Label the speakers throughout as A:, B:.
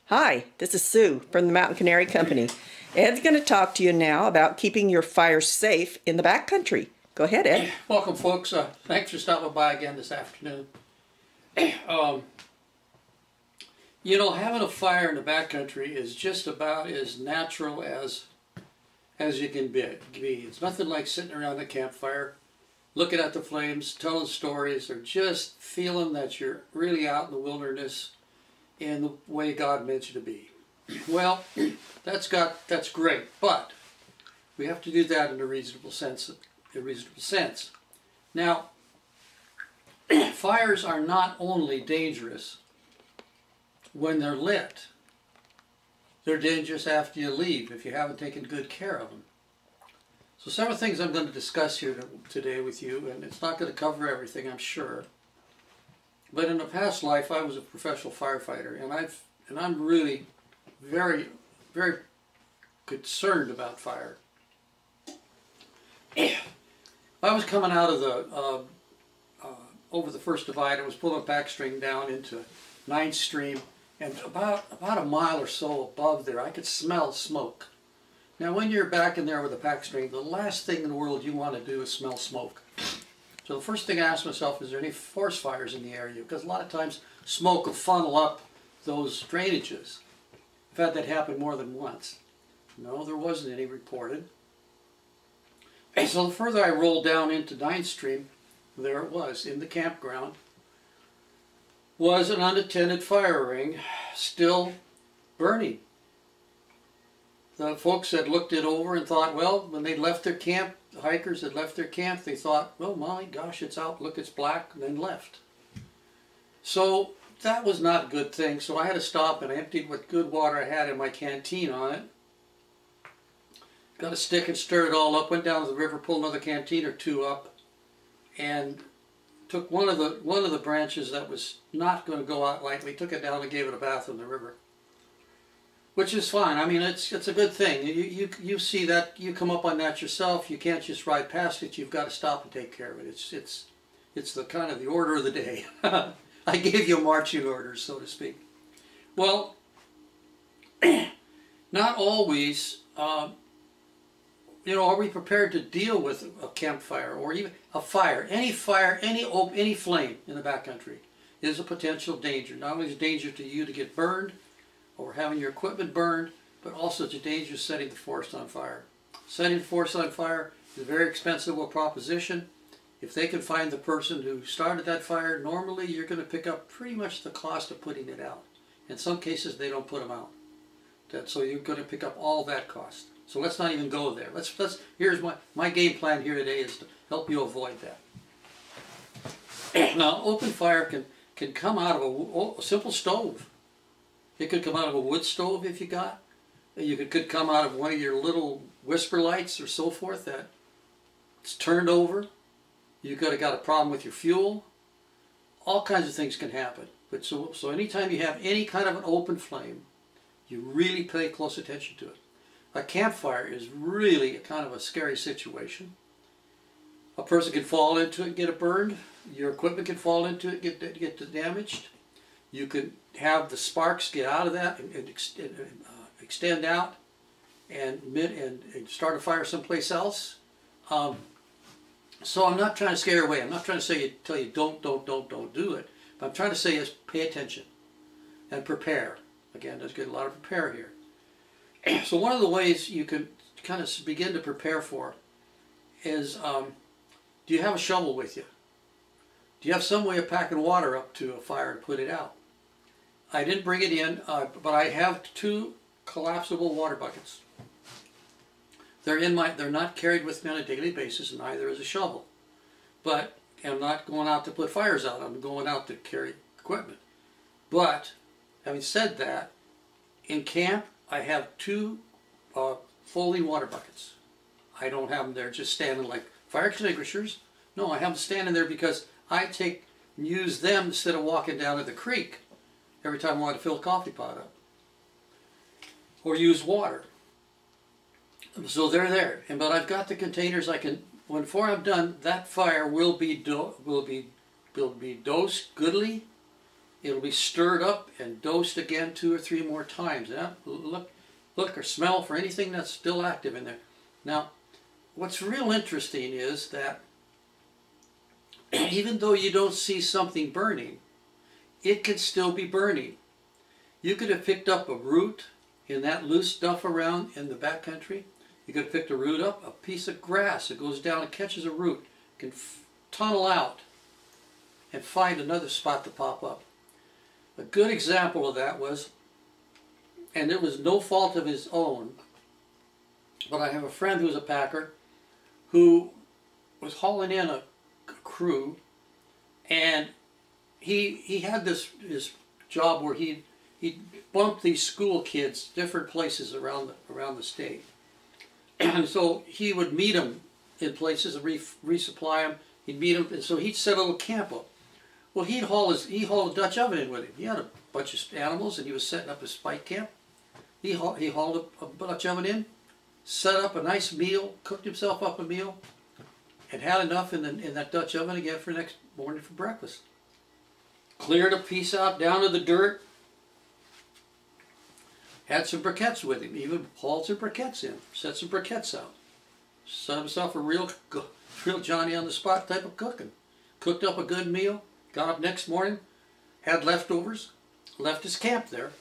A: Hi, this is Sue from the Mountain Canary Company. Ed's going to talk to you now about keeping your fire safe in the backcountry. Go ahead, Ed.
B: Welcome, folks. Thanks for stopping by again this afternoon. Having a fire in the backcountry is just about as natural as you can be. It's nothing like sitting around a campfire, looking at the flames, telling stories, or just feeling that you're really out in the wilderness in the way God meant you to be. Well, that's great, but we have to do that in a reasonable sense. Now, fires are not only dangerous when they're lit, they're dangerous after you leave if you haven't taken good care of them. So several things I'm going to discuss here today with you, and it's not going to cover everything, I'm sure. But in a past life, I was a professional firefighter, and I'm really very, very concerned about fire. I was coming out of the over the first divide. I was pulling a backstring down into 9th Stream, and about a mile or so above there, I could smell smoke. Now, when you're back in there with a backstring, the last thing in the world you want to do is smell smoke. So the first thing I asked myself, is there any forest fires in the area? Because a lot of times smoke will funnel up those drainages. I've had that happen more than once. No, there wasn't any reported. And so the further I rolled down into 9th Stream, there it was, in the campground, was an unattended fire ring still burning. The folks had looked it over and thought, well, when they left their camp, the hikers had left their camp, they thought, well, my gosh, it's out, look, it's black, and then left. So that was not a good thing, so I had to stop and I emptied what good water I had in my canteen on it. Got a stick and stirred it all up, went down to the river, pulled another canteen or two up, and took one of the branches that was not going to go out lightly, took it down and gave it a bath in the river. Which is fine. I mean, it's a good thing. You see that, you come up on that yourself. You can't just ride past it. You've got to stop and take care of it. It's the kind of the order of the day. I gave you marching orders, so to speak. Well, not always. Are we prepared to deal with a campfire or even a fire? Any fire, any flame in the backcountry is a potential danger. Not only is it a danger to you to get burned, or having your equipment burned, but also it's a danger setting the forest on fire. Setting the forest on fire is a very expensive proposition. If they can find the person who started that fire, normally you're going to pick up pretty much the cost of putting it out. In some cases, they don't put them out. So you're going to pick up all that cost. So let's not even go there. Here's my game plan here today is to help you avoid that. Now, open fire can come out of a simple stove. It could come out of a wood stove if you got. It could come out of one of your little whisper lights or so forth that it's turned over. You could have got a problem with your fuel. All kinds of things can happen. But so anytime you have any kind of an open flame, you really pay close attention to it. A campfire is really a kind of a scary situation. A person can fall into it and get it burned. Your equipment can fall into it and get damaged. You could have the sparks get out of that and extend out and start a fire someplace else. So I'm not trying to scare you away. I'm not trying to tell you don't do it. But I'm trying to say is pay attention and prepare. Again, there's a lot of prepare here. So one of the ways you can kind of begin to prepare for is, do you have a shovel with you? Do you have some way of packing water up to a fire and put it out? I didn't bring it in, but I have 2 collapsible water buckets. They're not carried with me on a daily basis, and neither is a shovel. But I'm not going out to put fires out. I'm going out to carry equipment. But having said that, in camp I have 2 folding water buckets. I don't have them there just standing like fire extinguishers. No, I have them standing there because I use them instead of walking down to the creek every time I want to fill a coffee pot up or use water. So they're there, but I've got the containers. Before I'm done, that fire will be dosed goodly it'll be stirred up and dosed again 2 or 3 more times. Now, look or smell for anything that's still active in there. Now, what's real interesting is that even though you don't see something burning, it can still be burning. You could have picked up a root in that loose stuff around in the backcountry. You could have picked a root up, a piece of grass that goes down and catches a root, can tunnel out and find another spot to pop up. A good example of that was, and it was no fault of his own, but I have a friend who's a packer who was hauling in a crew, and he had this job where he bumped these school kids different places around the state, and so he would meet them in places and resupply them. He'd meet them, and so he'd set a little camp up. Well, he hauled a Dutch oven in with him. He had a bunch of animals, and he was setting up his spike camp. He hauled a Dutch oven in, set up a nice meal, cooked himself up a meal, and had enough in that Dutch oven again for next morning for breakfast. Cleared a piece out down to the dirt. Had some briquettes with him. Even hauled some briquettes in. Set some briquettes out. Set himself a real Johnny on the spot type of cooking. Cooked up a good meal. Got up next morning. Had leftovers. Left his camp there.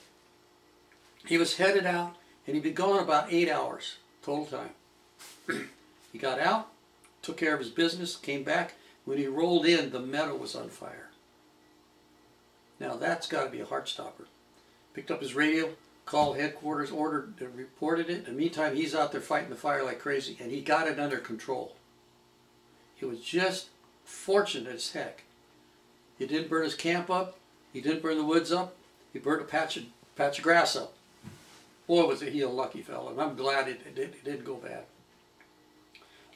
B: He was headed out, and he'd be gone about 8 hours total time. He got out, took care of his business, came back. When he rolled in, the meadow was on fire. Now that's got to be a heart stopper. Picked up his radio, called headquarters, ordered, reported it. In the meantime, he's out there fighting the fire like crazy, and he got it under control. He was just fortunate as heck. He didn't burn his camp up. He didn't burn the woods up. He burned a patch of grass up. Boy, was he a lucky fellow, and I'm glad it didn't go bad.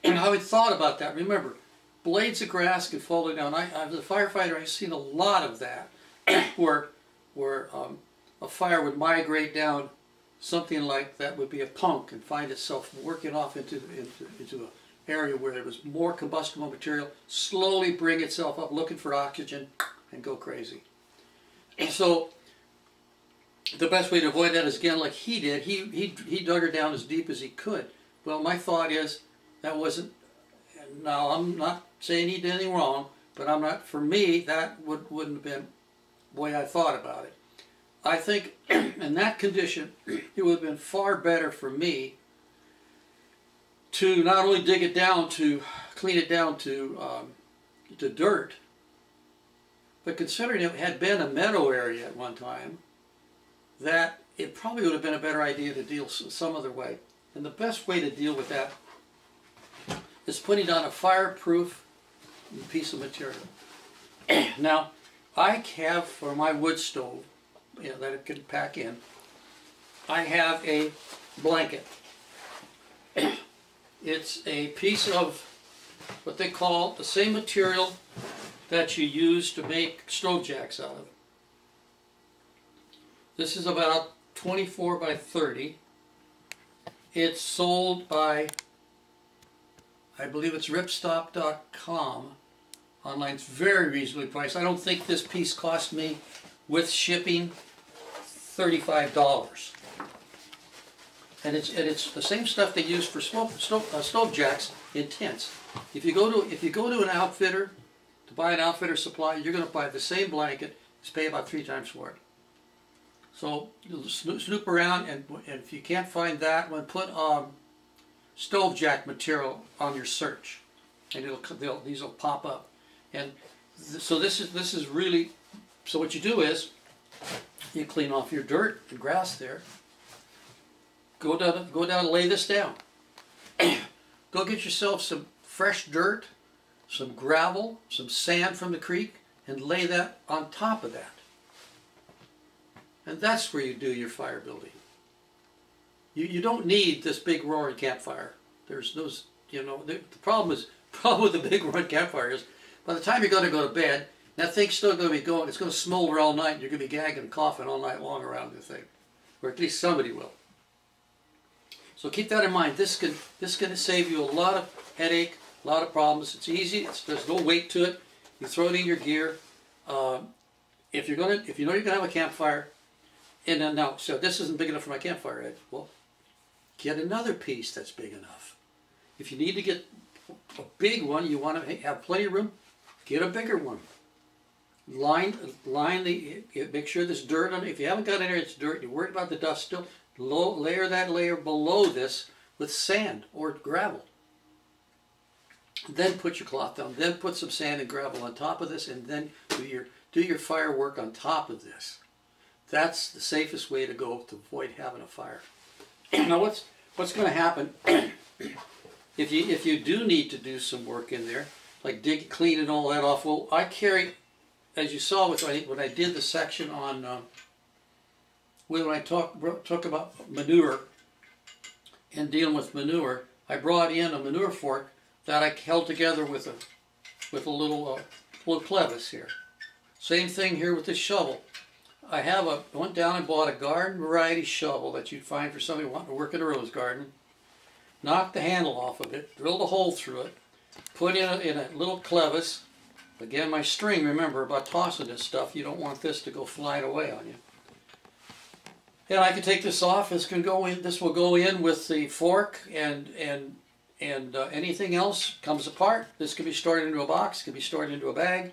B: And how he thought about that, remember, blades of grass can fall down. As a firefighter, I've seen a lot of that, where a fire would migrate down something like that would be a punk and find itself working off into an area where there was more combustible material, slowly bring itself up looking for oxygen and go crazy. And so the best way to avoid that is, again, like he did, he dug her down as deep as he could. Well, my thought is that wasn't, now I'm not saying he did anything wrong, but I'm not, for me, that wouldn't have been the way I thought about it. I think in that condition, it would have been far better for me to not only dig it down, to clean it down to dirt, but considering it had been a meadow area at one time, that it probably would have been a better idea to deal some other way. And the best way to deal with that is putting down a fireproof piece of material. Now, I have for my wood stove, that it can pack in, I have a blanket. It's a piece of what they call the same material that you use to make stove jacks out of. This is about 24 by 30. It's sold by, I believe it's ripstop.com. Online, it's very reasonably priced. I don't think this piece cost me, with shipping, $35. And it's the same stuff they use for stove jacks in tents. If you go to an outfitter to buy an outfitter supply, you're going to buy the same blanket. Just pay about 3 times for it. So you'll snoop around, and if you can't find that one, put stove jack material on your search, and these will pop up. And so this is really, so what you do is you clean off your dirt and grass there. Go down and lay this down. Go get yourself some fresh dirt, some gravel, some sand from the creek, and lay that on top of that. And that's where you do your fire building. You don't need this big roaring campfire. There's those, the problem with the big roaring campfire is, by the time you're going to go to bed, that thing's still going to be going. It's going to smolder all night, and you're going to be gagging and coughing all night long around the thing, or at least somebody will. So keep that in mind. This can save you a lot of headache, a lot of problems. It's easy. There's no weight to it. You throw it in your gear. if you know you're gonna have a campfire, and then now, so this isn't big enough for my campfire, Ed. Well, get another piece that's big enough. If you need to get a big one, you want to have plenty of room, get a bigger one. Line the, make sure there's dirt on it. If you haven't got any, it's dirt, you're worried about the dust still, layer that layer below this with sand or gravel. Then put your cloth down, then put some sand and gravel on top of this, and then do your firework on top of this. That's the safest way to go to avoid having a fire. Now what's going to happen if you do need to do some work in there, like dig, clean and all that off? Well, I carry, as you saw when I did the section on when I talk about manure and dealing with manure, I brought in a manure fork that I held together with a little clevis here. Same thing here with this shovel. I went down and bought a garden variety shovel that you'd find for somebody wanting to work in a rose garden. Knocked the handle off of it, drilled a hole through it, put in a little clevis. Again, my string, remember about tossing this stuff, you don't want this to go flying away on you. And I can take this off. This will go in with the fork, and anything else comes apart. This can be stored into a box, can be stored into a bag,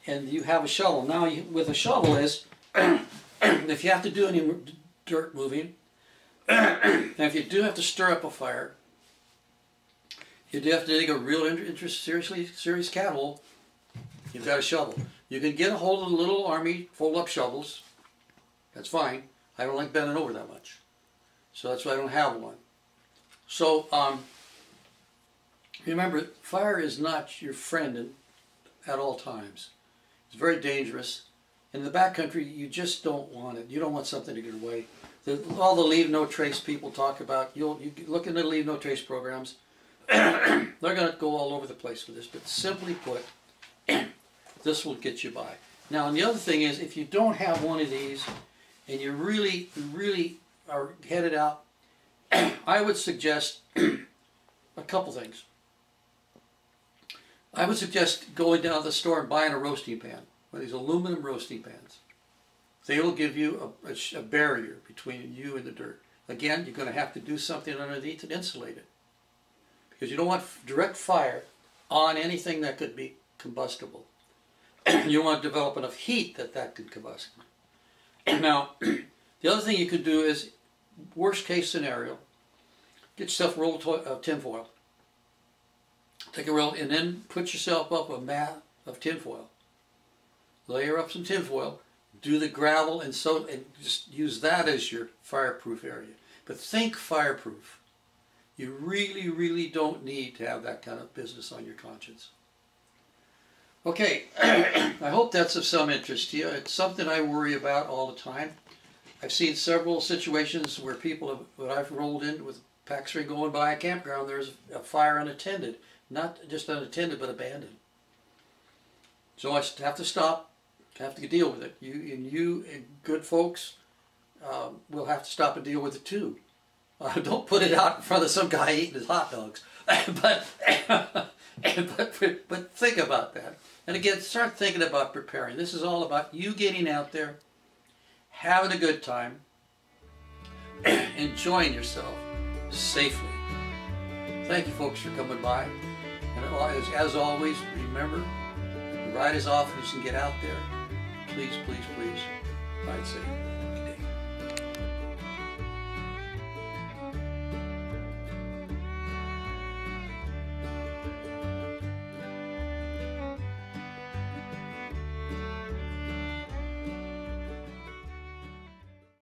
B: and you have a shovel. Now, with a shovel is, if you have to do any dirt moving, and if you do have to stir up a fire, you do have to dig a real serious cat hole, you've got a shovel. You can get a hold of the little army fold-up shovels. That's fine. I don't like bending over that much, so that's why I don't have one. So remember, fire is not your friend at all times. It's very dangerous. In the backcountry, you just don't want it. You don't want something to get away. All the leave no trace people talk about, you look into the leave no trace programs, they're going to go all over the place with this, but simply put, this will get you by. Now, and the other thing is, if you don't have one of these, and you really are headed out, I would suggest a couple things. I would suggest going down to the store and buying a roasting pan, one of these aluminum roasting pans. They will give you a barrier between you and the dirt. Again, you're going to have to do something underneath to insulate it, because you don't want direct fire on anything that could be combustible. You want to develop enough heat that could combust. Now, the other thing you could do is, worst case scenario, get yourself a roll of tin foil. Take a roll and then put yourself up a mat of tin foil. Layer up some tin foil, do the gravel, and just use that as your fireproof area. But think fireproof. You really don't need to have that kind of business on your conscience. Okay, I hope that's of some interest to you. It's something I worry about all the time. I've seen several situations where I've rolled in with pack string going by a campground, there's a fire unattended. Not just unattended, but abandoned. So I have to stop, have to deal with it. You and good folks will have to stop and deal with it too. Don't put it out in front of some guy eating his hot dogs. but think about that. And again, start thinking about preparing. This is all about you getting out there, having a good time, enjoying yourself safely. Thank you, folks, for coming by. And as always, remember, ride as often as you can get out there. Please, please, please, ride safe.